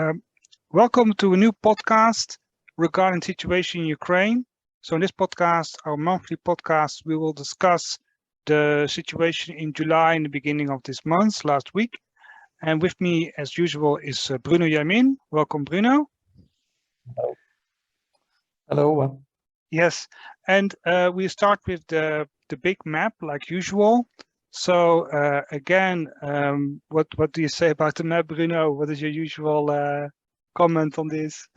Um, Welcome to a new podcast regarding the situation in Ukraine. So in this podcast, our monthly podcast, we will discuss the situation in July and the beginning of this month, last week. And with me, as usual, is Bruno Yammine. Welcome, Bruno. Hello. Hello. Yes, and we start with the big map, like usual. So again, what do you say about the map, Bruno? What is your usual comment on this?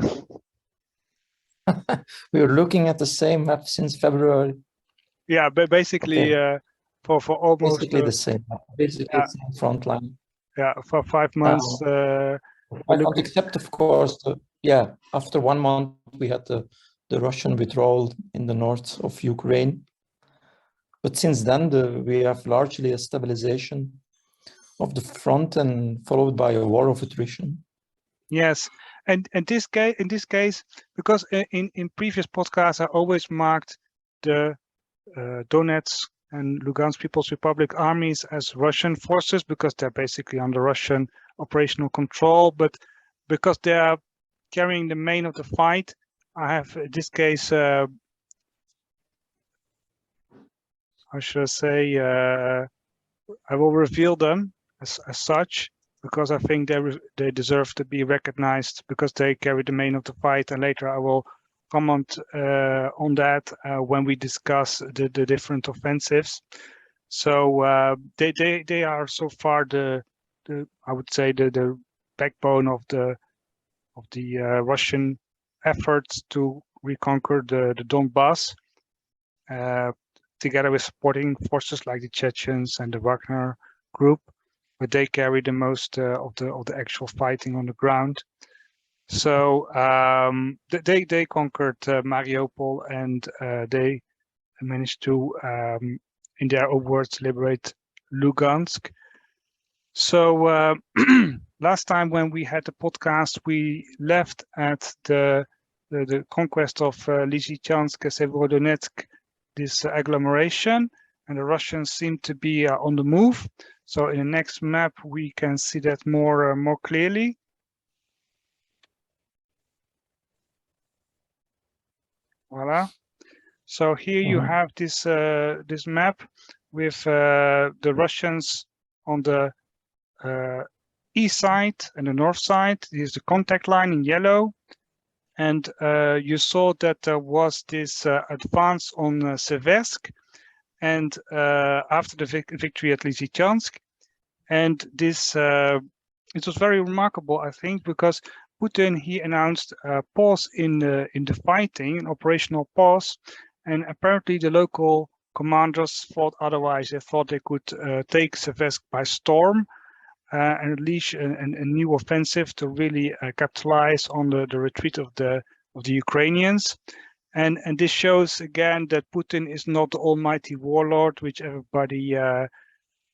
We are looking at the same map since February. Yeah, but basically for almost basically the same map. Basically the same Frontline. Yeah, for 5 months. Except of course, after 1 month we had the Russian withdrawal in the north of Ukraine. But since then we have largely a stabilization of the front and followed by a war of attrition. Yes, and in this case, because in previous podcasts I always marked the Donetsk and Lugansk People's Republic armies as Russian forces because they're basically under Russian operational control. But because they are carrying the main of the fight, I have in this case, how should I say, I will reveal them as such, because I think they deserve to be recognized because they carry the main of the fight, and later I will comment on that when we discuss the different offensives. So they are so far the I would say the backbone of the Russian efforts to reconquer the Donbass, together with supporting forces like the Chechens and the Wagner group, but they carry the most of the actual fighting on the ground. So they conquered Mariupol, and they managed to, in their own words, liberate Lugansk. So last time when we had the podcast, we left at the conquest of Lysychansk, Severodonetsk, this agglomeration, and the Russians seem to be on the move. So in the next map, we can see that more clearly. Voila. So here you have this this map with the Russians on the east side and the north side. Here's the contact line in yellow. And you saw that there was this advance on Seversk, and after the victory at Lysychansk. And this it was very remarkable, I think, because Putin, he announced a pause in the fighting, an operational pause, and apparently the local commanders thought otherwise. They thought they could take Seversk by storm and unleash a new offensive to really capitalize on the retreat of the Ukrainians. And this shows again that Putin is not the almighty warlord, which everybody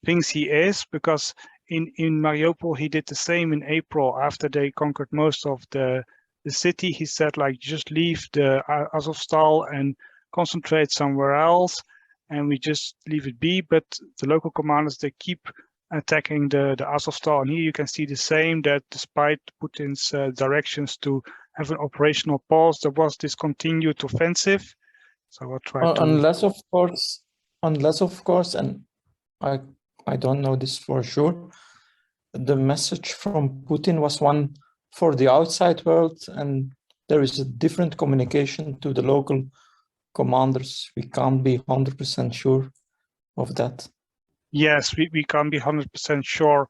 thinks he is, because in Mariupol he did the same in April after they conquered most of the city. He said, like, just leave the Azovstal and concentrate somewhere else, and we just leave it be. But the local commanders, they keep attacking the Azovstal, and here you can see the same, that despite Putin's directions to have an operational pause, there was this continued offensive. So I'll try to... Unless of course, and I don't know this for sure, the message from Putin was one for the outside world, and there is a different communication to the local commanders. We can't be 100% sure of that. Yes, we can't be 100% sure.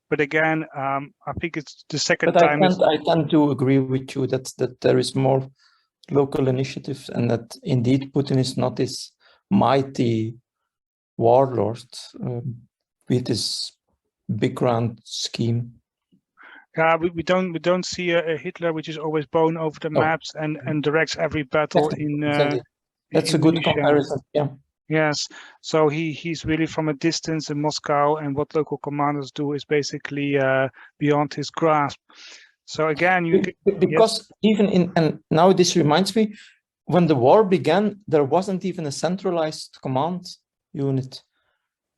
But again, I think it's the second time. I tend to agree with you that there is more local initiatives, and that indeed Putin is not this mighty warlord with this big grand scheme. Yeah, we don't see a Hitler which is always blown over the maps and directs every battle in. That's a good comparison. Yeah. Yes, so he's really from a distance in Moscow, and what local commanders do is basically beyond his grasp. So again, because even and now this reminds me, when the war began, there wasn't even a centralized command unit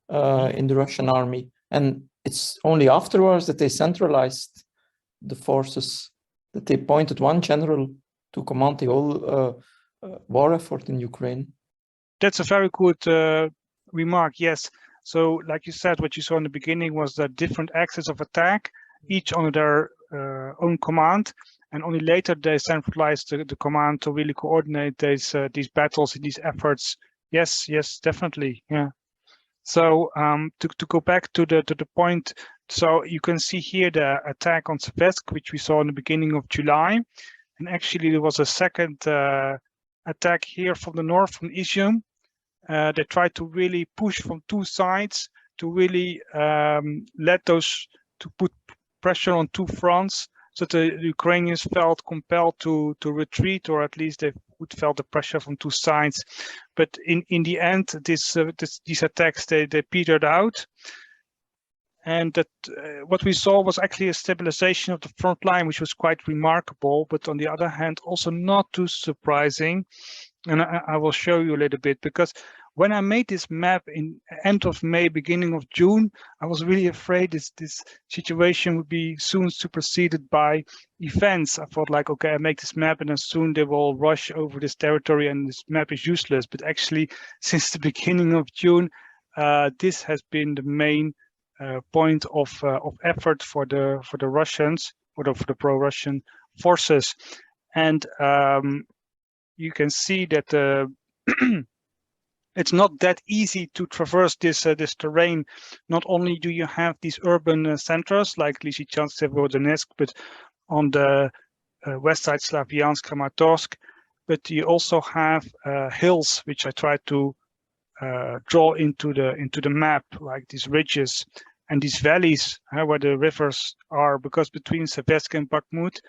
in the Russian army, and it's only afterwards that they centralized the forces that they appointed one general to command the whole war effort in Ukraine. That's a very good remark. Yes. So, like you said, what you saw in the beginning was the different axes of attack, each under their own command, and only later they centralized the command to really coordinate these battles and these efforts. Yes, yes, definitely. Yeah. So to go back to the point, so you can see here the attack on Seversk, which we saw in the beginning of July, and actually there was a second attack here from the north, from Izium. They tried to really push from two sides to really to put pressure on two fronts, so the Ukrainians felt compelled to retreat, or at least they would felt the pressure from two sides. But in the end, these attacks they petered out, and that what we saw was actually a stabilization of the front line, which was quite remarkable. But on the other hand, also not too surprising. And I will show you a little bit, because when I made this map in end of May, beginning of June, I was really afraid this situation would be soon superseded by events. I thought like, okay, I make this map and then soon they will rush over this territory and this map is useless. But actually, since the beginning of June, this has been the main point of effort for the Russians, or for the pro-Russian forces. And you can see that it's not that easy to traverse this terrain. Not only do you have these urban centers like Lysychansk, Severodonetsk, but on the west side, Slavyansk, Kramatorsk, but you also have hills, which I tried to draw into the map, like these ridges and these valleys where the rivers are, because between Seversk and Bakhmut,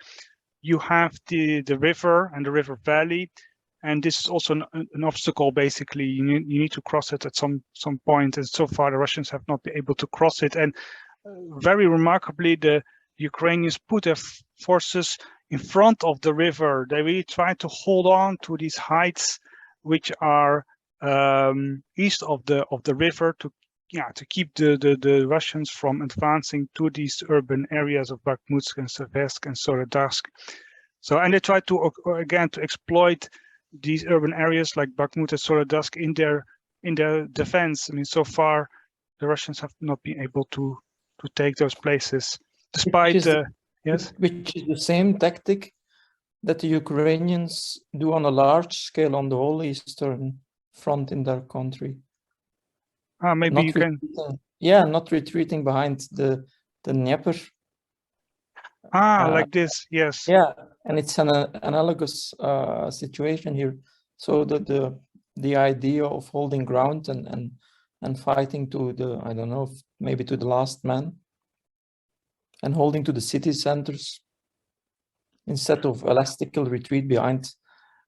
you have the river and the river valley, and this is also an obstacle. Basically, you need to cross it at some point, and so far the Russians have not been able to cross it. And very remarkably, the Ukrainians put their forces in front of the river. They really try to hold on to these heights, which are east of the river, to keep the Russians from advancing to these urban areas of Bakhmut and Seversk and Soledar. So, and they try to again to exploit these urban areas like Bakhmut and Soledar in their defense. I mean, so far the Russians have not been able to take those places, despite yes, which is the same tactic that the Ukrainians do on a large scale on the whole eastern front in their country. Maybe not you can. Yeah, not retreating behind the Dnieper. Like this, yes. Yeah, and it's an analogous situation here. So the idea of holding ground and fighting to the, I don't know, maybe to the last man, and holding to the city centers instead of elastical retreat behind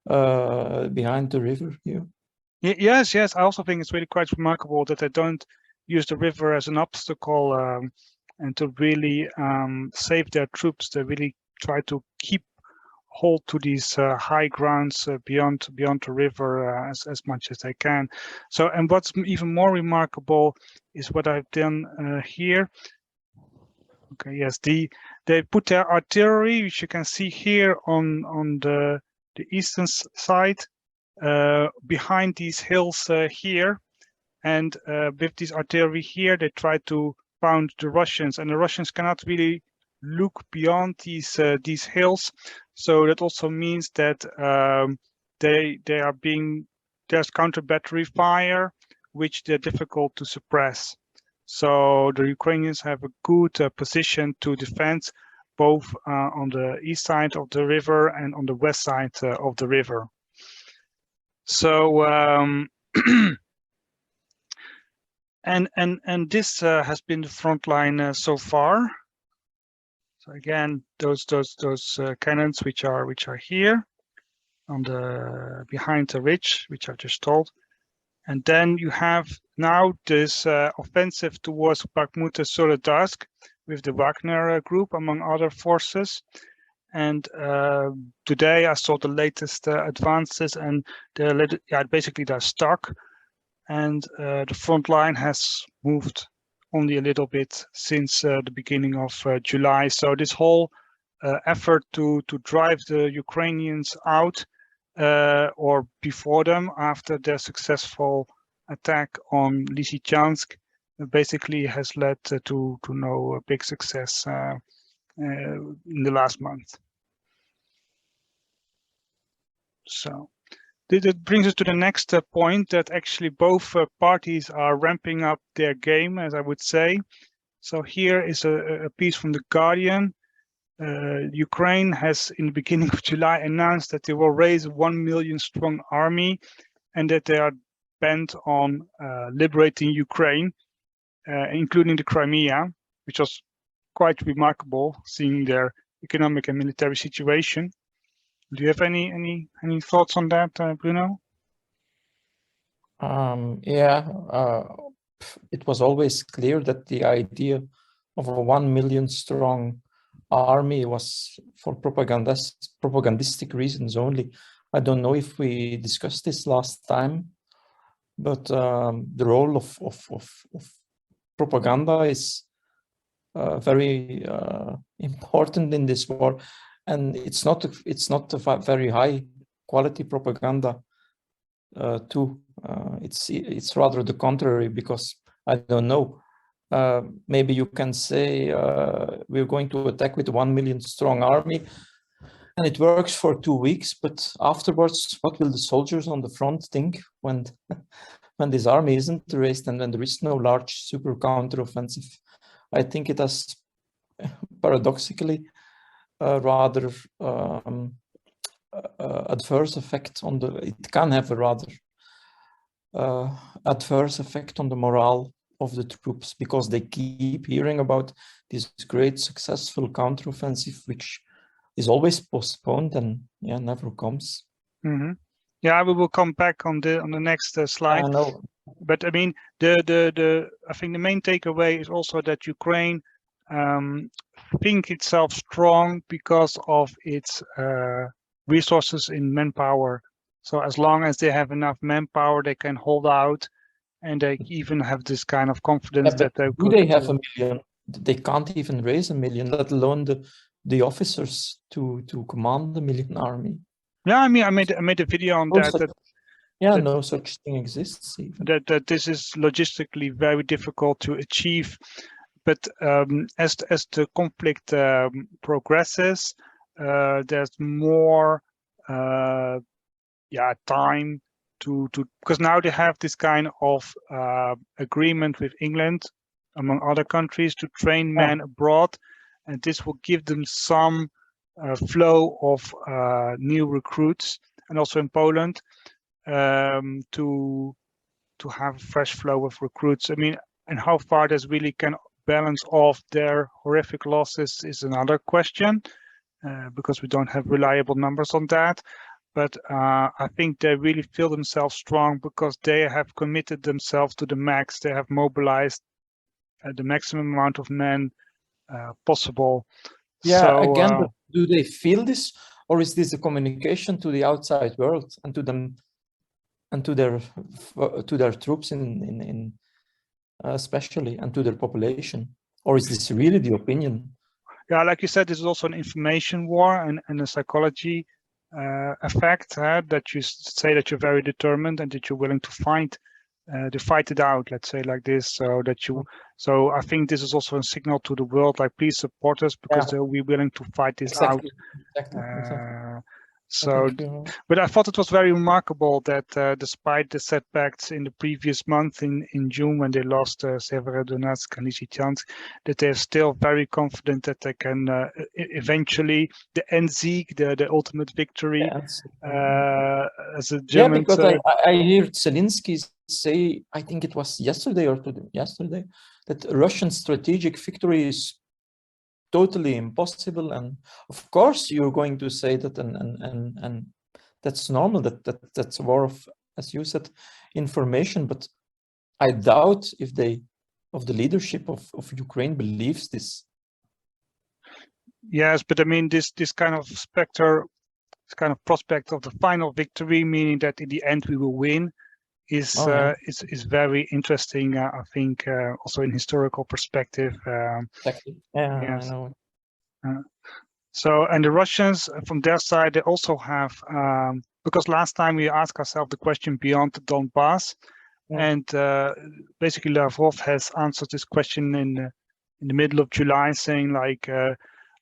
the river here. Yes. I also think it's really quite remarkable that they don't use the river as an obstacle and to really save their troops. They really try to keep hold to these high grounds beyond the river as much as they can. So, and what's even more remarkable is what I've done here. Okay, yes, they put their artillery, which you can see here on the eastern side, behind these hills here, and with this artillery here, they try to pound the Russians, and the Russians cannot really look beyond these hills. So that also means that there's counter battery fire, which they're difficult to suppress. So the Ukrainians have a good position to defend, both on the east side of the river and on the west side of the river. So and this has been the front line so far. So again, those cannons which are here on the behind the ridge, which I've just told, and then you have now this offensive towards Bakhmut and Soledar with the Wagner group, among other forces. And today I saw the latest advances, and basically they're stuck, and the front line has moved only a little bit since the beginning of July. So this whole effort to drive the Ukrainians out or before them after their successful attack on Lysychansk basically has led to no big success in the last month. So that brings us to the next point, that actually both parties are ramping up their game, as I would say. So here is a piece from The Guardian. Ukraine has, in the beginning of July, announced that they will raise a 1 million strong army and that they are bent on liberating Ukraine, including the Crimea, which was quite remarkable, seeing their economic and military situation. Do you have any thoughts on that, Bruno? It was always clear that the idea of a 1 million strong army was for propagandistic reasons only. I don't know if we discussed this last time, but the role of propaganda is very important in this war, and it's not a very high quality propaganda too. It's rather the contrary, because I don't know, maybe you can say we're going to attack with a 1 million strong army and it works for 2 weeks, but afterwards, what will the soldiers on the front think when this army isn't raised and when there is no large super counteroffensive? I think it has paradoxically rather adverse effect on it can have a rather adverse effect on the morale of the troops, because they keep hearing about this great successful counteroffensive, which is always postponed and never comes. Mm-hmm. Yeah, we will come back on the next slide. I know. But I mean, I think the main takeaway is also that Ukraine think itself strong because of its resources in manpower. So as long as they have enough manpower, they can hold out, and they even have this kind of confidence that they could. They have 1 million. They can't even raise 1 million, let alone the officers to command the 1 million army. Yeah, I mean, I made a video on that. No such thing exists even. That this is logistically very difficult to achieve, but as the conflict progresses, there's more time to because now they have this kind of agreement with England, among other countries, to train men abroad, and this will give them some flow of new recruits, and also in Poland to have a fresh flow of recruits. I mean, and how far this really can balance off their horrific losses is another question, because we don't have reliable numbers on that. But I think they really feel themselves strong because they have committed themselves to the max. They have mobilized the maximum amount of men possible. Yeah, so, again, do they feel this, or is this a communication to the outside world and to them and to their troops in especially, and to their population, or is this really the opinion? Yeah, like you said, this is also an information war and a psychology effect, that you say that you're very determined and that you're willing to fight it out, let's say like this, so that you. So I think this is also a signal to the world, like, please support us, because they'll be willing to fight this out. Exactly. So, but I thought it was very remarkable that despite the setbacks in the previous month in June, when they lost Severodonetsk and Lysychansk, that they're still very confident that they can eventually the Endsieg, the ultimate victory, as a German. Yeah, because I hear Zelensky say, I think it was yesterday that Russian strategic victory is totally impossible, and of course you're going to say that, and that's normal, that's a war of, as you said, information. But I doubt if the leadership of Ukraine believes this. Yes, but I mean, this kind of prospect of the final victory, meaning that in the end we will win, is very interesting. I think also in historical perspective. Exactly. Yeah, yes. I know. So, and the Russians from their side, they also have, because last time we asked ourselves the question beyond the Donbass, and basically Lavrov has answered this question in the middle of July, saying like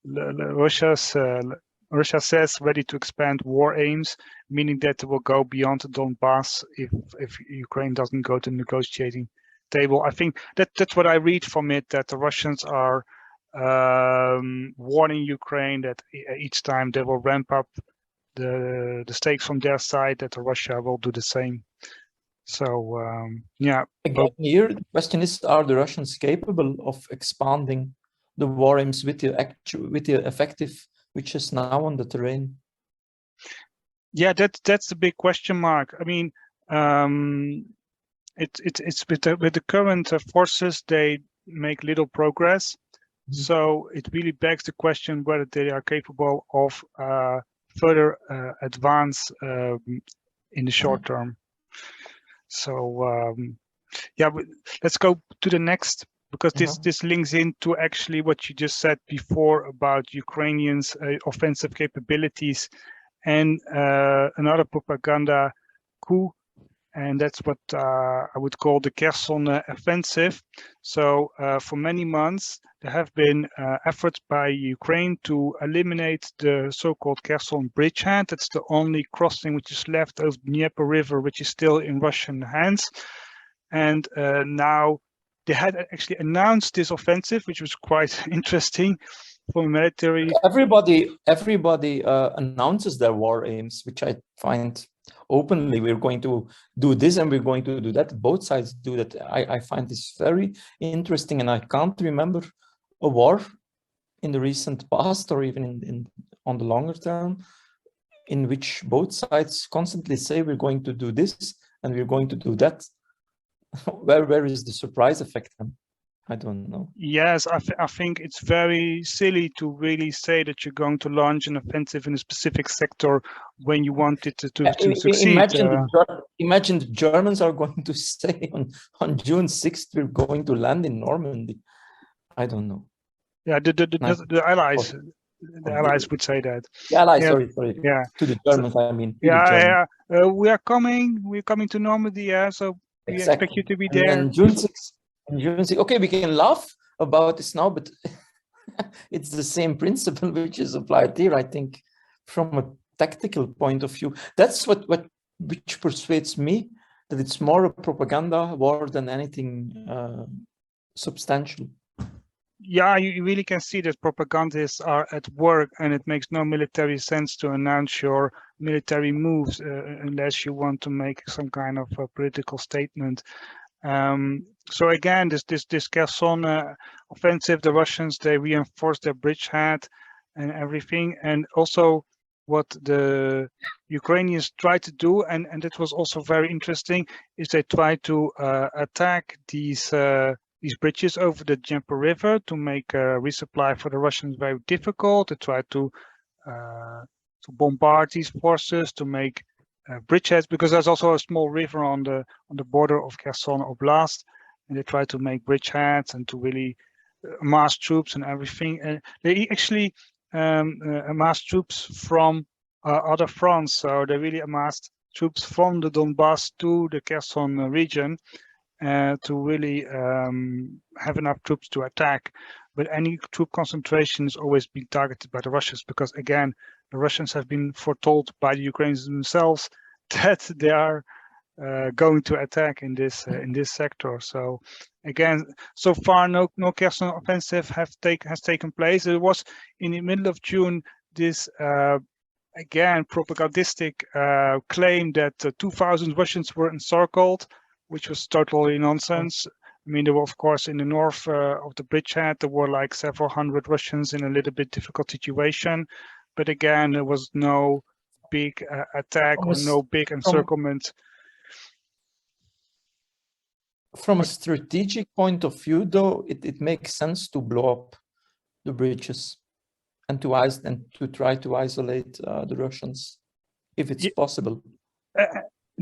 Russia says ready to expand war aims, meaning that it will go beyond the Donbass if Ukraine doesn't go to the negotiating table. I think that's what I read from it, that the Russians are warning Ukraine that each time they will ramp up the stakes from their side, that Russia will do the same. So yeah. Again, here the question is: are the Russians capable of expanding the war aims with the effective which is now on the terrain? Yeah, that's the big question mark. I mean, it's with the current forces, they make little progress. So it really begs the question whether they are capable of further advance in the short term. So yeah, let's go to the next, because this links into actually what you just said before about Ukrainians' offensive capabilities and another propaganda coup. And that's what I would call the Kherson offensive. So for many months, there have been efforts by Ukraine to eliminate the so-called Kherson bridgehead. That's the only crossing which is left of the Dnieper River, which is still in Russian hands. And now they had actually announced this offensive, which was quite interesting for military. Everybody announces their war aims, which I find openly. We're going to do this and we're going to do that. Both sides do that. I find this very interesting, and I can't remember a war in the recent past or even on the longer term in which both sides constantly say we're going to do this and we're going to do that. Where is the surprise effect? I don't know. Yes, I think it's very silly to really say that you're going to launch an offensive in a specific sector when you want it to succeed. Imagine the Germans are going to say on June 6th, we're going to land in Normandy. I don't know. Yeah, the Allies. The Allies would say that. The Allies, sorry. Yeah. To the Germans, I mean. Yeah. We're coming to Normandy, yeah, so we expect you to be there. And June 6th. Okay, we can laugh about this now, but it's the same principle which is applied here, I think, from a tactical point of view. That's which persuades me that it's more a propaganda war than anything substantial. Yeah, you really can see that propagandists are at work, and it makes no military sense to announce your military moves unless you want to make some kind of a political statement. So again, this Kherson offensive, the Russians, they reinforced their bridgehead and everything. And also what the Ukrainians tried to do, and it was also very interesting, is they tried to attack these bridges over the Dnieper River to make resupply for the Russians very difficult. They tried to bombard these forces, to make bridgeheads, because there's also a small river on the border of Kherson Oblast, and they try to make bridgeheads and to really amass troops and everything. And they actually amassed troops from other fronts, so they really amassed troops from the Donbass to the Kherson region to really have enough troops to attack. But any troop concentration is always being targeted by the Russians, because again, the Russians have been foretold by the Ukrainians themselves that they are going to attack in this sector. So again, so far no Kherson offensive has taken place. It was in the middle of June this again propagandistic claim that 2,000 Russians were encircled, which was totally nonsense. I mean, there were, of course, in the north of the bridgehead, there were like several hundred Russians in a little bit difficult situation. But again, there was no big attack or no big encirclement. From a strategic point of view, though, it makes sense to blow up the bridges and to try to isolate the Russians, if it's possible.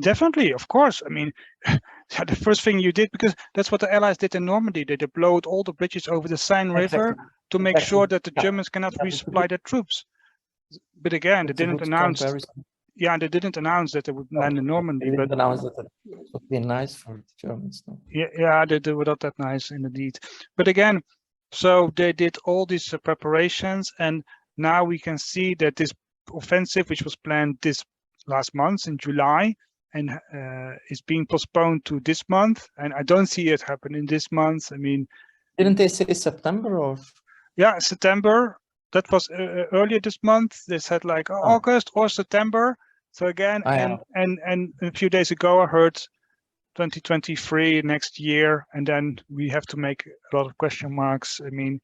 Definitely, of course. I mean, the first thing you did, because that's what the Allies did in Normandy. They blew all the bridges over the Seine River, to make Exactly. sure that the Germans cannot resupply their troops. But again, they didn't announce. Yeah, they didn't announce that they would land in Normandy. They didn't but announce that it would be nice for the Germans. No? Yeah, they were not that nice indeed. But again, so they did all these preparations, and now we can see that this offensive, which was planned this last month in July, and is being postponed to this month. And I don't see it happening this month. I mean, didn't they say September or? Yeah, September. That was earlier this month. They said like August or September. So again, and a few days ago, I heard 2023 next year, and then we have to make a lot of question marks. I mean,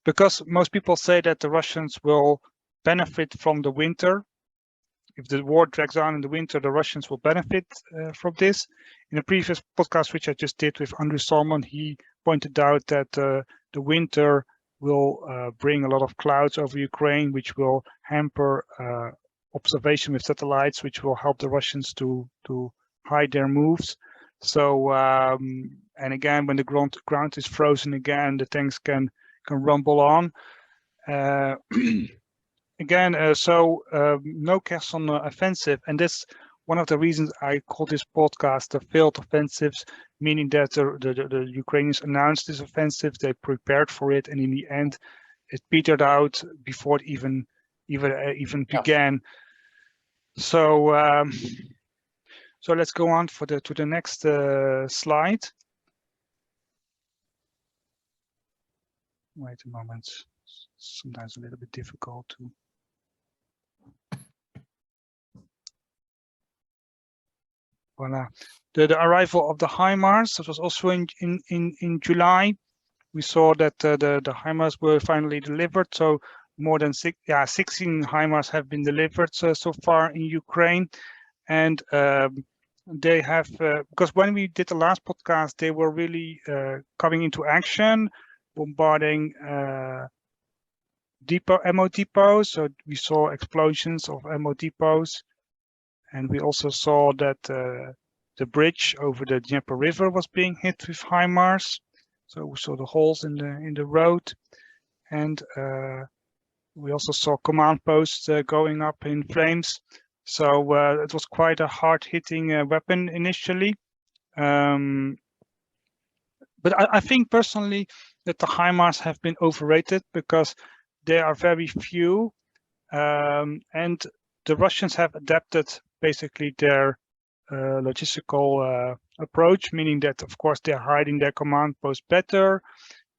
because most people say that the Russians will benefit from the winter. If the war drags on in the winter, the Russians will benefit from this. In a previous podcast, which I just did with Andrew Solomon, he pointed out that the winter will bring a lot of clouds over Ukraine, which will hamper observation with satellites, which will help the Russians to hide their moves. So and again, when the ground is frozen again, the tanks can rumble on. Again, no Kherson offensive, and that's one of the reasons I call this podcast the failed offensives, meaning that the Ukrainians announced this offensive, they prepared for it, and in the end, it petered out before it even began. So so let's go on to the next slide. Wait a moment. Sometimes a little bit difficult to. Voila. The arrival of the HIMARS, that was also in July. We saw that the HIMARS were finally delivered. So more than 16 HIMARS have been delivered so far in Ukraine, and they have because when we did the last podcast, they were really coming into action, bombarding ammo depots. So we saw explosions of ammo depots. And we also saw that the bridge over the Dnieper River was being hit with HIMARS. So we saw the holes in the road, and we also saw command posts going up in flames. So it was quite a hard-hitting weapon initially. But I think personally that the HIMARS have been overrated because they are very few, and the Russians have adapted basically their logistical approach, meaning that, of course, they're hiding their command post better.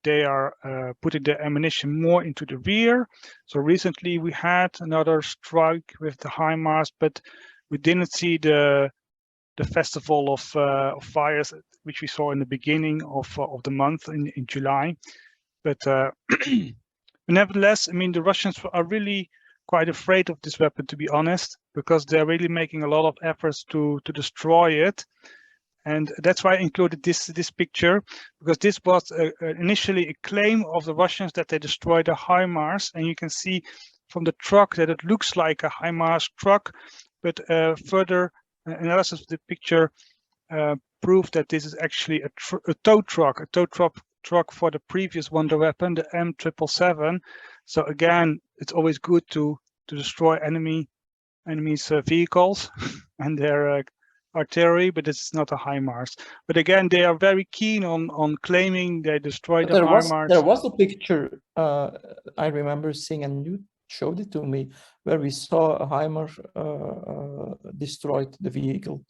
They are putting their ammunition more into the rear. So recently we had another strike with the HIMARS, but we didn't see the festival of fires which we saw in the beginning of the month in July. But nevertheless, I mean, the Russians are really quite afraid of this weapon, to be honest, because they're really making a lot of efforts to destroy it. And that's why I included this picture, because this was initially a claim of the Russians that they destroyed a HIMARS, and you can see from the truck that it looks like a HIMARS truck, but further analysis of the picture proved that this is actually a tow truck for the previous wonder weapon, the M777. So again, it's always good to destroy enemies' vehicles and their artillery, but this is not a HIMARS. But again, they are very keen on claiming they destroyed the HIMARS. There was a picture I remember seeing, and you showed it to me, where we saw a HIMARS destroyed the vehicle.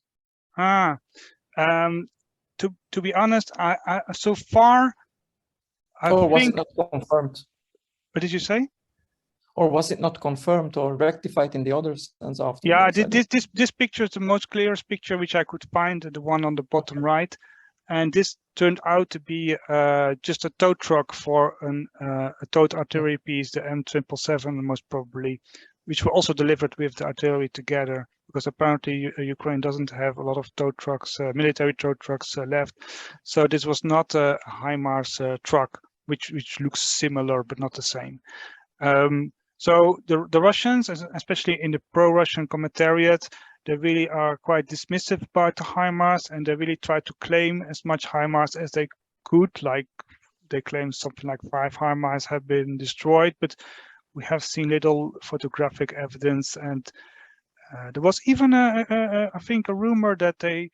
To be honest, I so far, was it not confirmed? What did you say? Or was it not confirmed or rectified in the other sense after? Yeah, this picture is the most clearest picture which I could find, the one on the bottom right, and this turned out to be just a tow truck for a towed artillery piece, the M777 most probably, which were also delivered with the artillery together, because apparently Ukraine doesn't have a lot of tow trucks, military tow trucks left. So this was not a HIMARS truck, which looks similar but not the same. So the Russians, especially in the pro-Russian commentariat, they really are quite dismissive about the HIMARS, and they really try to claim as much HIMARS as they could. Like they claim something like 5 HIMARS have been destroyed, but we have seen little photographic evidence. And there was even, I think, a rumor that they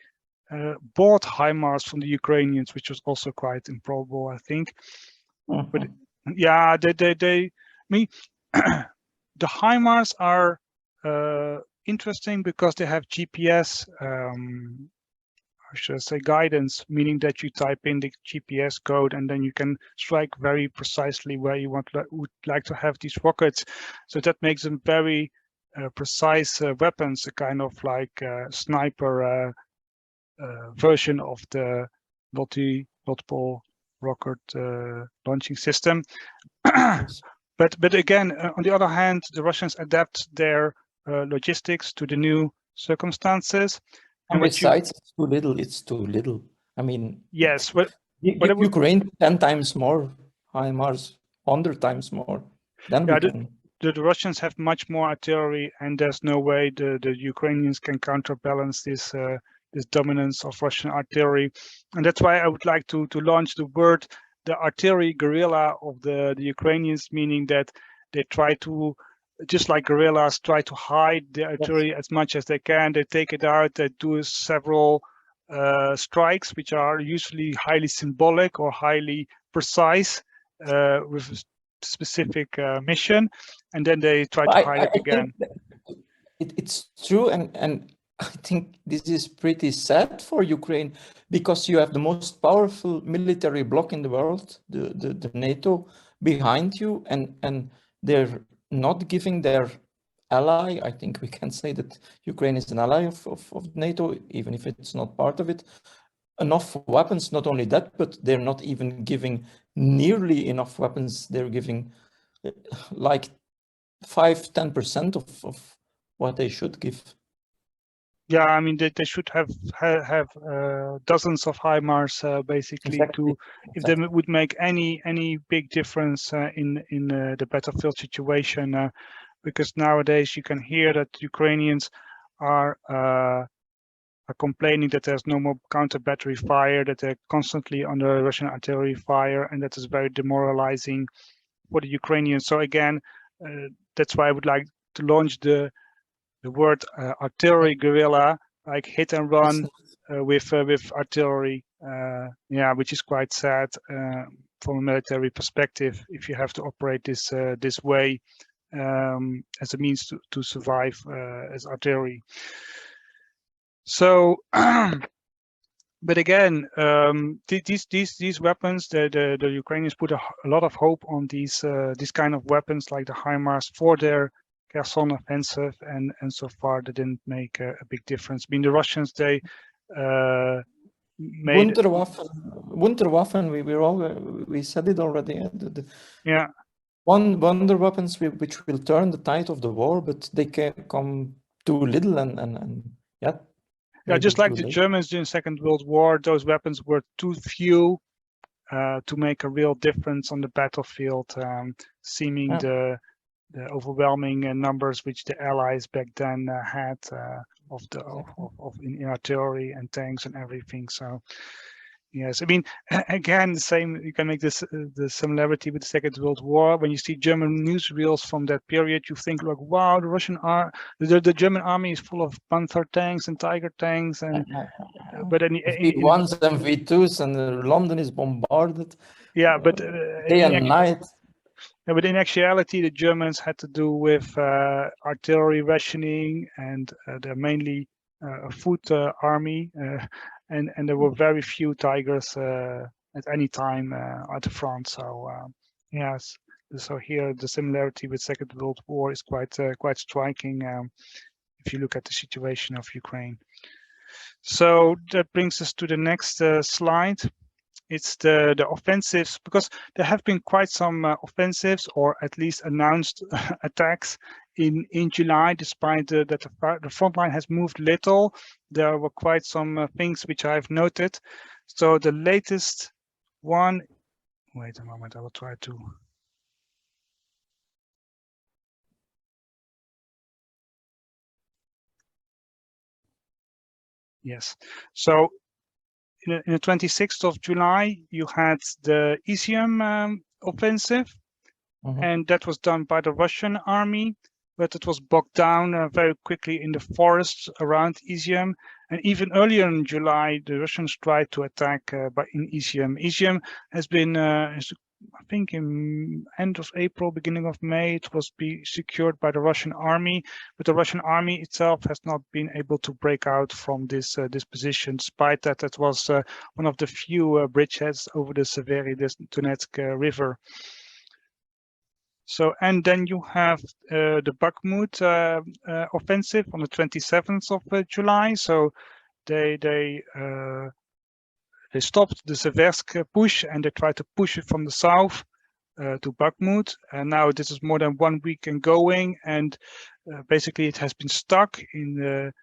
bought HIMARS from the Ukrainians, which was also quite improbable, I think. But yeah, I mean, the HIMARS are interesting because they have GPS, or should I say guidance, meaning that you type in the GPS code and then you can strike very precisely where you would like to have these rockets. So that makes them very precise weapons, a kind of like sniper version of the multiple rocket launching system. But again, on the other hand, the Russians adapt their logistics to the new circumstances. And besides, it's too little. It's too little. I mean, yes, Ukraine 10 times more HIMARS, 100 times more. Then we can. The Russians have much more artillery, and there's no way the Ukrainians can counterbalance this dominance of Russian artillery. And that's why I would like to launch the word, the artillery guerrilla of the Ukrainians, meaning that they try to, just like guerrillas, try to hide the artillery as much as they can. They take it out, they do several strikes, which are usually highly symbolic or highly precise with a specific mission, and then they try to hide it again. It's true, and I think this is pretty sad for Ukraine, because you have the most powerful military bloc in the world, the NATO, behind you, and they're not giving their ally. I think we can say that Ukraine is an ally of NATO, even if it's not part of it, enough weapons. Not only that, but they're not even giving nearly enough weapons. They're giving like 5-10% of what they should give. Yeah, I mean they should have dozens of HIMARS basically. Exactly. If they would make any big difference in the battlefield situation, because nowadays you can hear that Ukrainians are complaining that there's no more counter battery fire, that they're constantly under Russian artillery fire, and that is very demoralizing for the Ukrainians. So again, that's why I would like to launch the word artillery guerrilla, like hit and run with artillery. Yeah, which is quite sad from a military perspective if you have to operate this way as a means to survive as artillery. So, but again, these weapons, the Ukrainians put a lot of hope on these kind of weapons like the HIMARS for their Kherson offensive, and so far they didn't make a big difference. I mean, the Russians, they made Wunderwaffen. We said it already. Yeah. Wonder weapons which will turn the tide of the war, but they can come too little and yeah. Yeah, just like the Germans during the Second World War, those weapons were too few to make a real difference on the battlefield, seeming the overwhelming numbers which the Allies back then had in artillery and tanks and everything. So yes, I mean, again, the same. You can make this the similarity with the Second World War. When you see German newsreels from that period, you think like, wow, the German army is full of Panther tanks and Tiger tanks, and but then V1s and V2s, and London is bombarded. Yeah, but day and night. Yeah, but in actuality, the Germans had to do with artillery rationing, and they're mainly a foot army. And there were very few Tigers at any time at the front. So yes, so here the similarity with Second World War is quite striking if you look at the situation of Ukraine. So that brings us to the next slide. It's the offensives, because there have been quite some offensives, or at least announced attacks in July, despite that the front line has moved little. There were quite some things which I've noted. So the latest one, wait a moment, I will try to. Yes, so in the 26th of July, you had the Izium offensive, and that was done by the Russian army, but it was bogged down very quickly in the forests around Izium. And even earlier in July, the Russians tried to attack in Izium. Izium has been, I think, in end of April, beginning of May, it was secured by the Russian army, but the Russian army itself has not been able to break out from this position, despite that it was one of the few bridgeheads over the Severi Donetsk River. So, and then you have the Bakhmut offensive on the 27th of July. So they stopped the Seversk push and they tried to push it from the south to Bakhmut. And now this is more than 1 week and going, and basically it has been stuck in the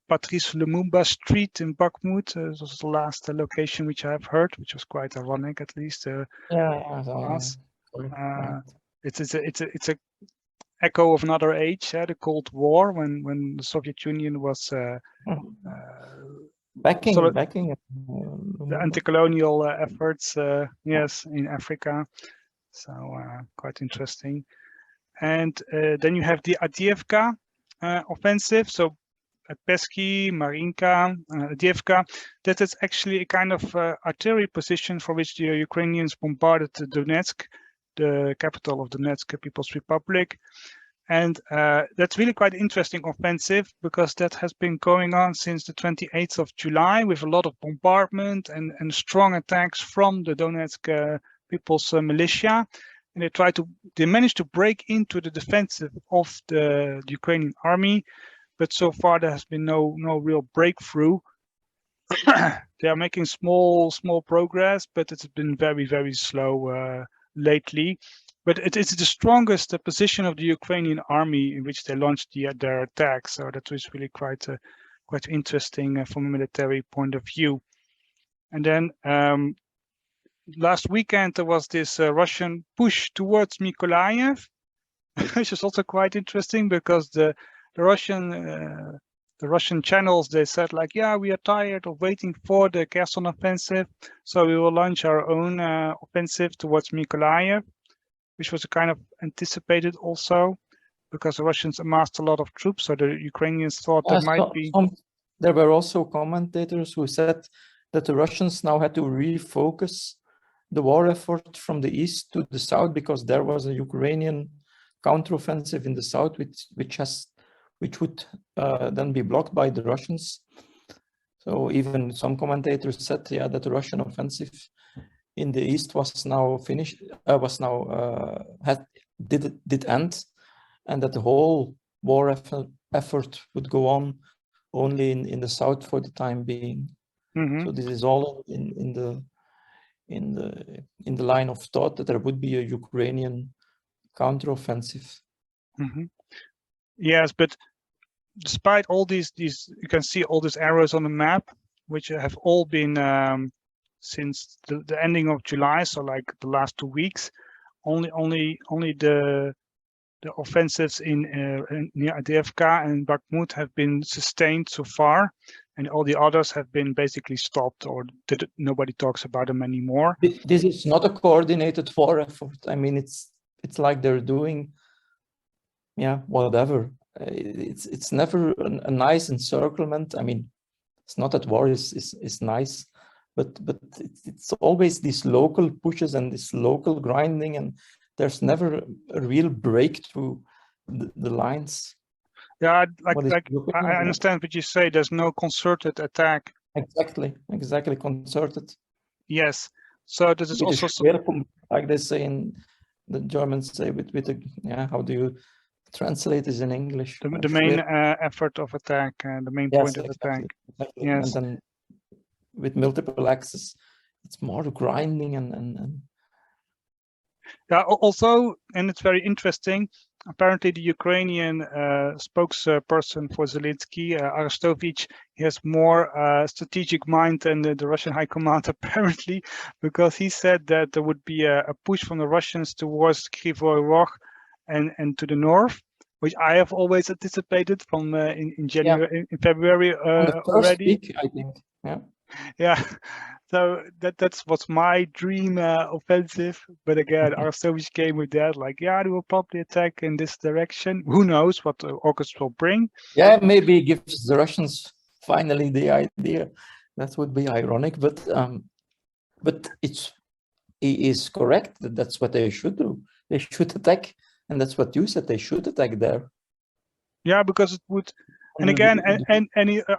Patrice Lumumba street in Bakhmut. This was the last location which I have heard, which was quite ironic, at least for us. It's a echo of another age, the Cold War, when the Soviet Union was backing the anti-colonial efforts, yes, in Africa. So quite interesting. And then you have the Avdiivka offensive. So at Pesky, Marinka, Avdiivka, that is actually a kind of artillery position for which the Ukrainians bombarded Donetsk, the capital of Donetsk People's Republic. And that's really quite interesting offensive, because that has been going on since the 28th of July with a lot of bombardment and strong attacks from the Donetsk People's Militia. And they managed to break into the defensive of the Ukrainian army, but so far there has been no real breakthrough. They are making small progress, but it's been very slow lately. But it is the strongest position of the Ukrainian army in which they launched their attack. So that was really quite interesting from a military point of view. And then last weekend there was this Russian push towards Mykolaiv, which is also quite interesting, because the Russian channels, they said like, yeah, we are tired of waiting for the Kherson offensive, so we will launch our own offensive towards Mykolaiv, which was kind of anticipated also, because the Russians amassed a lot of troops, so the Ukrainians thought there might be. There were also commentators who said that the Russians now had to refocus the war effort from the east to the south, because there was a Ukrainian counteroffensive in the south, which would then be blocked by the Russians. So even some commentators said, yeah, that the Russian offensive in the east was now finished, did end, and that the whole war effort would go on only in the south for the time being. So this is all in the line of thought that there would be a Ukrainian counteroffensive. Yes, but despite all these, you can see all these arrows on the map, which have all been since the ending of July, so like the last 2 weeks. Only the offensives near Avdiivka and Bakhmut have been sustained so far, and all the others have been basically stopped, or nobody talks about them anymore. This is not a coordinated war effort. I mean, it's like they're doing, yeah, whatever. It's never a nice encirclement. I mean, it's not that war is nice, but it's always these local pushes and this local grinding, and there's never a real breakthrough the lines. Yeah, I understand what you say. There's no concerted attack. Exactly concerted. Yes. So this is also like they say in the Germans say with a, yeah, how do you translate this in English? The main effort of attack, the main point of attack. Exactly. Yes. And then with multiple axes, it's more grinding and. Yeah. Also, and it's very interesting. Apparently, the Ukrainian spokesperson for Zelensky, Arestovich, he has more strategic mind than the Russian High Command, apparently, because he said that there would be a push from the Russians towards Kryvyi Rog and to the north, which I have always anticipated from in January, in February already. Week, I think. Yeah. Yeah, so that's what's my dream offensive. But again, Arstovic came with that, like, yeah, they will probably attack in this direction. Who knows what August will bring? Yeah, maybe it gives the Russians finally the idea. That would be ironic, but he is correct that that's what they should do. They should attack, and that's what you said. They should attack there. Yeah, because it would. And again,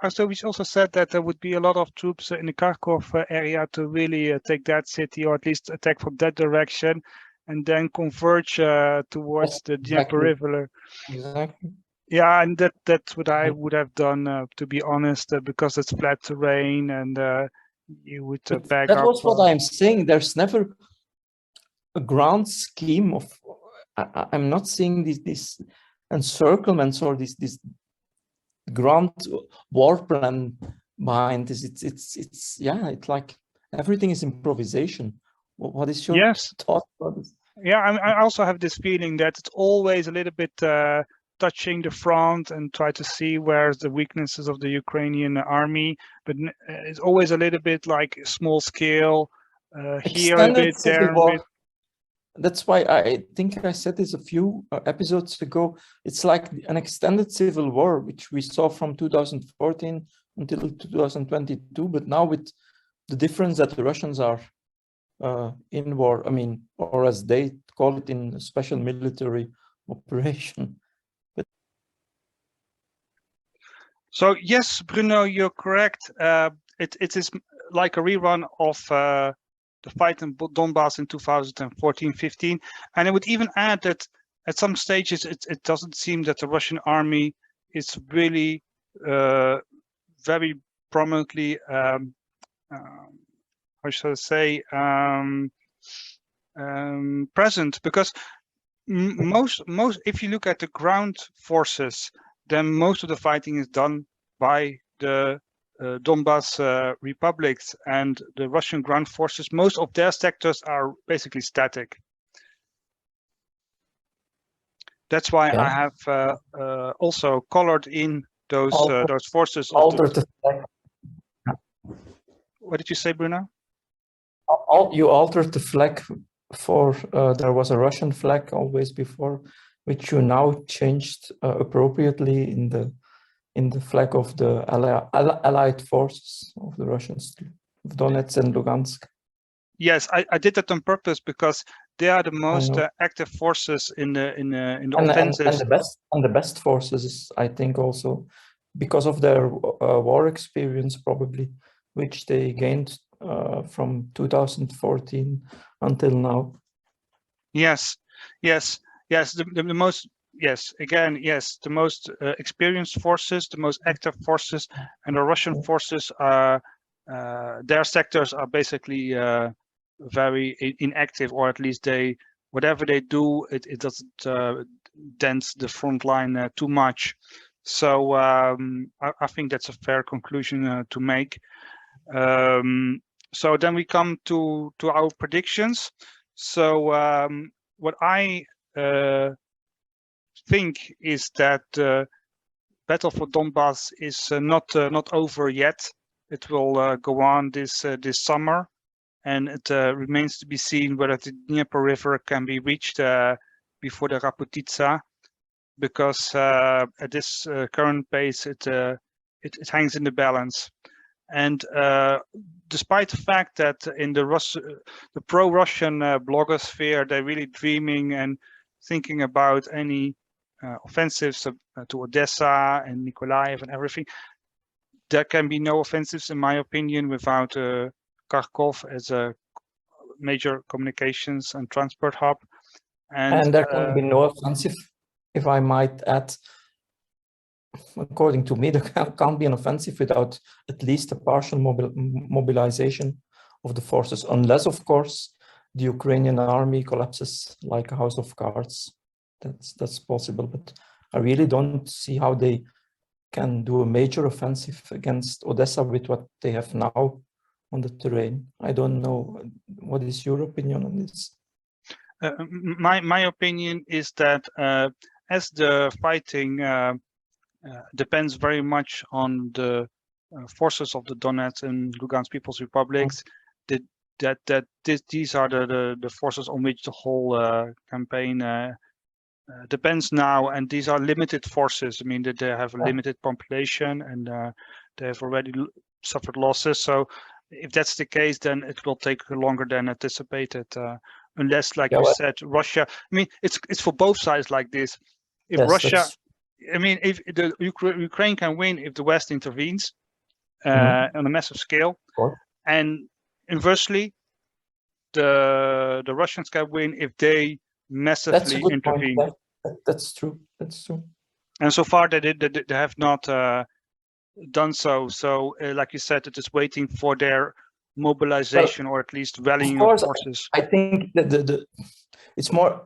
Arstovic also said that there would be a lot of troops in the Kharkov area to really take that city, or at least attack from that direction, and then converge towards the Dnieper River. Exactly. Yeah, and that's what I would have done, to be honest, because it's flat terrain, and you would back that up. That was what I'm saying. There's never a ground scheme of. I'm not seeing these encirclements or this ground war plan behind this. It's yeah. It's like everything is improvisation. What is your thought about this? Yeah, I also have this feeling that it's always a little bit touching the front and try to see where's the weaknesses of the Ukrainian army, but it's always a little bit like small scale, here a bit, there a bit. That's why I think I said this a few episodes ago. It's like an extended civil war, which we saw from 2014 until 2022, but now with the difference that the Russians are in war, I mean, or as they call it, in a special military operation. But so yes, Bruno, you're correct. It is like a rerun of the fight in Donbass in 2014-15, and I would even add that at some stages it doesn't seem that the Russian army is really very prominently how should I say present, because most if you look at the ground forces, then most of the fighting is done by the Donbass republics, and the Russian ground forces, most of their sectors are basically static. That's why I have also colored in those forces. Altered the flag. What did you say, Bruno? You altered the flag for there was a Russian flag always before, which you now changed appropriately in the flag of the allied forces of the Russians, of Donetsk and Lugansk. Yes, I did that on purpose because they are the most active forces in the offensives. And the best forces, I think, also because of their war experience, probably, which they gained from 2014 until now. Yes. The most. Yes, again, yes, the most experienced forces, the most active forces, and the Russian forces are their sectors are basically very inactive, or at least whatever they do, it doesn't dent the front line too much. So I think that's a fair conclusion to make. So then we come to our predictions. So what I think is that the battle for Donbass is not over yet. It will go on this summer, and it remains to be seen whether the Dnieper River can be reached before the Raputitsa, because at this current pace it hangs in the balance. And despite the fact that in the pro-Russian blogosphere, they're really dreaming and thinking about any offensives to Odessa and Nikolaev and everything, there can be no offensives, in my opinion, without Kharkov as a major communications and transport hub. And there can be no offensive, if I might add. According to me, there can't be an offensive without at least a partial mobilization of the forces, unless, of course, the Ukrainian army collapses like a house of cards. That's possible, but I really don't see how they can do a major offensive against Odessa with what they have now on the terrain. I don't know. What is your opinion on this? My opinion is that as the fighting depends very much on the forces of the Donetsk and Lugansk People's Republics. These are the forces on which the whole campaign depends now, and these are limited forces. I mean that they have a limited population, and they have already suffered losses. So if that's the case, then it will take longer than anticipated. Unless, like you said, Russia. I mean, it's for both sides like this. If Russia, I mean, if the Ukraine can win if the West intervenes on a massive scale, and inversely, the Russians can win if they massively intervene. That's true. That's true. And so far, they have not done so. So, like you said, it is waiting for their mobilization, or at least rallying of forces. I think that it's more.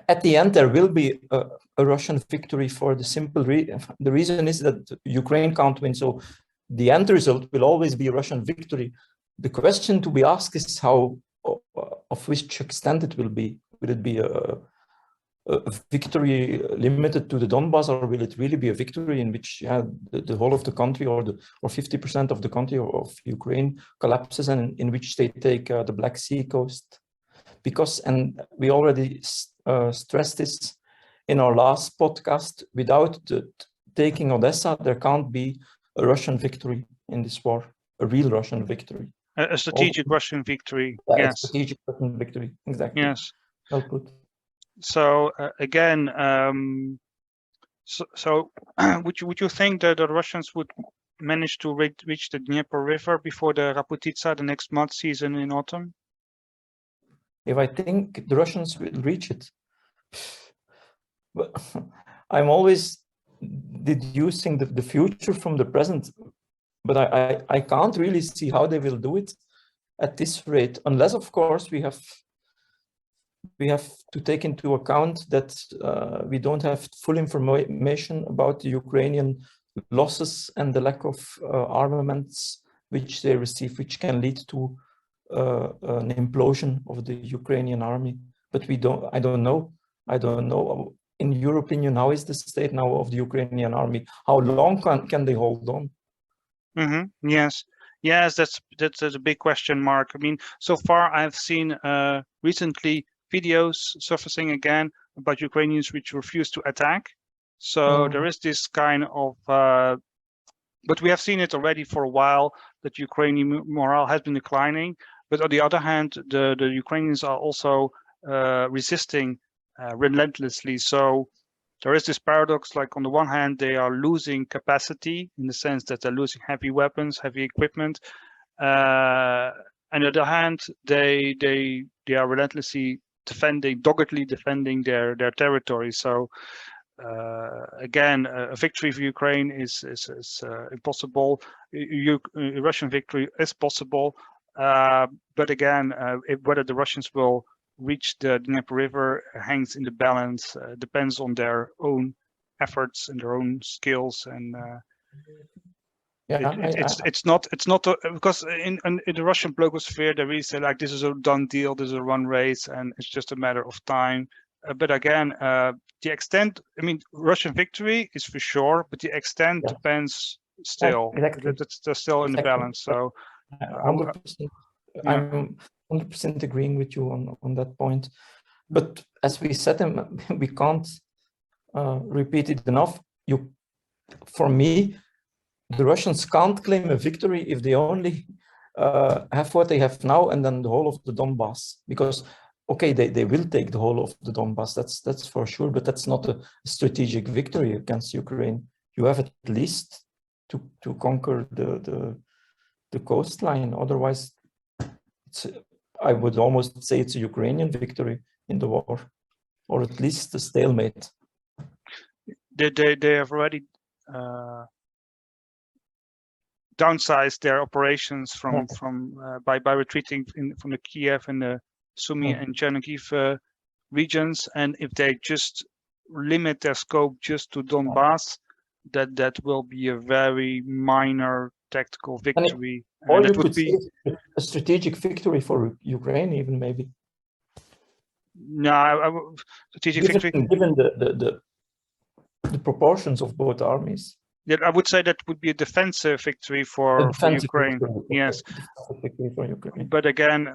At the end, there will be a Russian victory for the simple the reason is that Ukraine can't win. So the end result will always be a Russian victory. The question to be asked is how, of which extent it will be. Will it be a victory limited to the Donbass, or will it really be a victory in which the whole of the country, or 50% of the country of Ukraine collapses, and in which they take the Black Sea coast? Because, and we already stressed this in our last podcast, without taking Odessa, there can't be a Russian victory in this war, a real Russian victory. A strategic Russian victory, yes. A strategic Russian victory, exactly. Yes. Well put. So again, would you think that the Russians would manage to reach the Dnieper River before the Raputitsa, the next mud season in autumn? If I think the Russians will reach it, but I'm always deducing the future from the present, but I can't really see how they will do it at this rate, unless, of course, we have to take into account that we don't have full information about the Ukrainian losses and the lack of armaments which they receive, which can lead to an implosion of the Ukrainian army. But I don't know. In your opinion, how is the state now of the Ukrainian army? How long can they hold on? Yes, that's a big question mark. I mean, so far I've seen recently videos surfacing again about Ukrainians which refuse to attack. So there is this kind of, but we have seen it already for a while, that Ukrainian morale has been declining. But on the other hand, the Ukrainians are also resisting relentlessly. So there is this paradox, like on the one hand, they are losing capacity in the sense that they're losing heavy weapons, heavy equipment. On the other hand, they are relentlessly doggedly defending their territory. So again, a victory for Ukraine is impossible. A Russian victory is possible, but again, whether the Russians will reach the Dnieper River hangs in the balance. Depends on their own efforts and their own skills, and it's not because in the Russian blogosphere they really say like this is a done deal, this is a run race, and it's just a matter of time. But again, the extent, I mean, Russian victory is for sure, but the extent depends still. Exactly. That's still in the balance. So 100%. I'm 100% agreeing with you on that point. But as we said, we can't repeat it enough. For me, the Russians can't claim a victory if they only have what they have now and then the whole of the Donbass. Because, okay, they will take the whole of the Donbass, that's for sure, but that's not a strategic victory against Ukraine. You have at least to conquer the coastline. Otherwise, I would almost say it's a Ukrainian victory in the war, or at least a stalemate. They have already downsized their operations by retreating from the Kiev and the Sumy and Chernihiv regions, and if they just limit their scope just to Donbass, that will be a very minor tactical victory. Or you could say a strategic victory for Ukraine, even maybe. No, strategic victory. Given the proportions of both armies. Yeah, I would say that would be a defensive victory for Ukraine. Yes, victory for Ukraine. But again,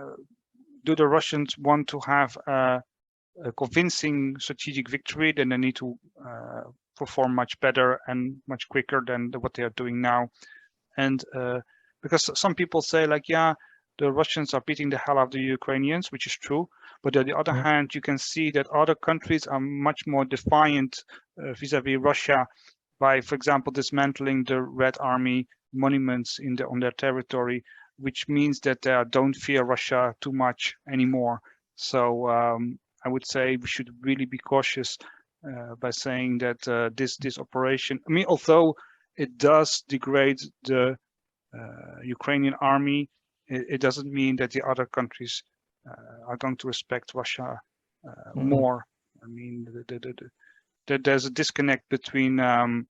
do the Russians want to have a convincing strategic victory? Then they need to perform much better and much quicker than what they are doing now. And because some people say like, yeah, the Russians are beating the hell out of the Ukrainians, which is true. But on the other hand, you can see that other countries are much more defiant vis-a-vis Russia by, for example, dismantling the Red Army monuments on their territory, which means that they don't fear Russia too much anymore. So I would say we should really be cautious by saying that this operation, I mean, although it does degrade the Ukrainian army, it doesn't mean that the other countries are going to respect Russia more. I mean, there's a disconnect between the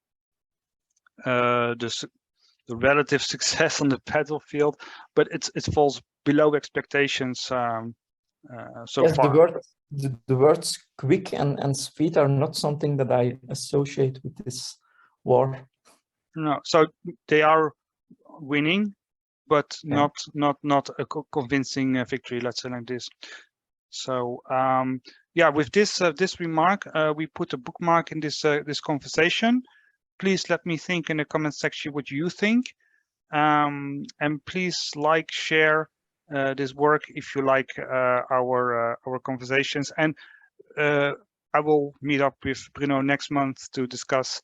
relative success on the battlefield, but it falls below expectations so far. The words quick and speed are not something that I associate with this war. No, so they are winning, but not a convincing victory. Let's say like this. So yeah, with this remark, we put a bookmark in this conversation. Please let me think in the comment section what you think, and please like, share this work if you like our conversations. And I will meet up with Bruno next month to discuss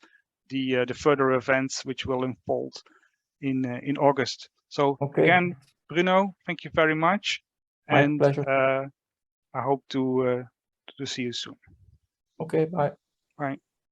the further events which will unfold in August. So again, Bruno, thank you very much, and I hope to see you soon. Okay, bye. Bye.